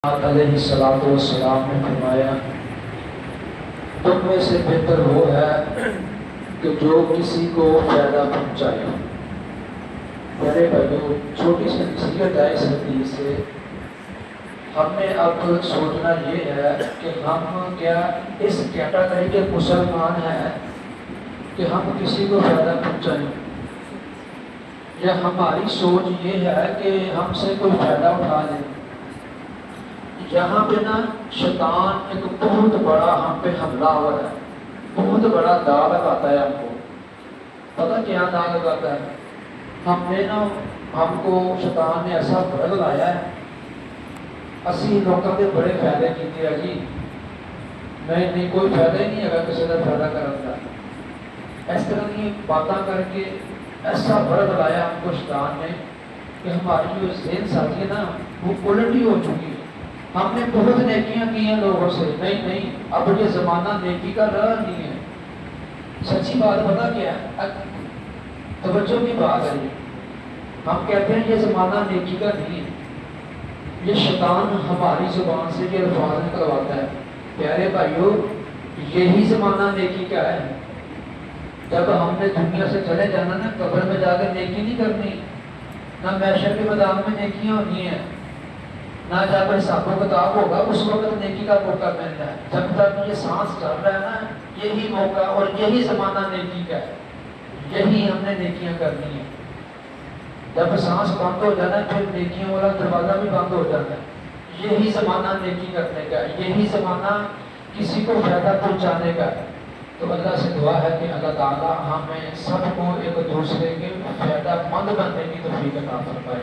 علیہ الصلوۃ والسلام نے فرمایا تم میں سے بہتر وہ ہے کہ جو کسی کو فائدہ پہنچائے۔ میرے بھائیوں، چھوٹی سی نصیحت ہے اس حدیث سے۔ ہم نے اب سوچنا یہ ہے کہ ہم کیا اس کیٹیگری کے مسلمان ہیں کہ ہم کسی کو فائدہ پہنچائیں، یا ہماری سوچ یہ ہے کہ ہم سے کوئی فائدہ اٹھا لیں۔ یہاں پہ نا شیطان ایک بہت بڑا ہم پہ حملہ آور ہے، بہت بڑا داغ لگاتا ہے ہم کو۔ پتہ کیا داغ لگاتا ہے؟ ہم کو شیطان نے ایسا بڑا لایا ہے، اسی لوگوں کے بڑے فائدے کیتے ہیں جی، نہیں کوئی فائدہ ہی نہیں ہے کسی کا فائدہ کرتا۔ اس طرح کی باتیں کر کے ایسا بڑا لایا ہم کو شیطان نے کہ ہماری جو ذہن سازی ہے نا وہ الٹی ہو چکی ہے۔ ہم نے بہت نیکیاں کی ہیں لوگوں سے، نہیں اب یہ زمانہ نیکی کا رہا نہیں ہے۔ سچی بات پتہ کیا ہے؟ توجہ کی بات ہے یہ۔ ہم کہتے ہیں یہ زمانہ نیکی کا نہیں ہے، یہ شیطان ہماری زبان سے یہ الفاظ نکلواتا ہے۔ پیارے بھائیو، یہی زمانہ نیکی کا ہے۔ جب ہم نے دنیا سے چلے جانا نا، قبر میں جا کے نیکی نہیں کرنی، نہ محشر کے میدان میں نیکیاں ہونی ہیں، نہ جب حساب و کتاب ہوگا اس وقت نیکی کا موقع ملنا ہے۔ جب تک یہ سانس چل رہا ہے نا، یہی موقع اور یہی زمانہ نیکی کا ہے، یہی ہم نے نیکیاں کرنی ہیں۔ جب سانس بند ہو جانا ہے پھر نیکیوں والا دروازہ بھی بند ہو جاتا ہے۔ یہی زمانہ نیکی کرنے کا ہے، یہی زمانہ کسی کو فائدہ پہنچانے کا ہے۔ تو اللہ سے دعا ہے کہ اللہ تعالیٰ ہمیں سب کو ایک دوسرے کے فائدہ مند بننے کی توفیق عطا فرمائے۔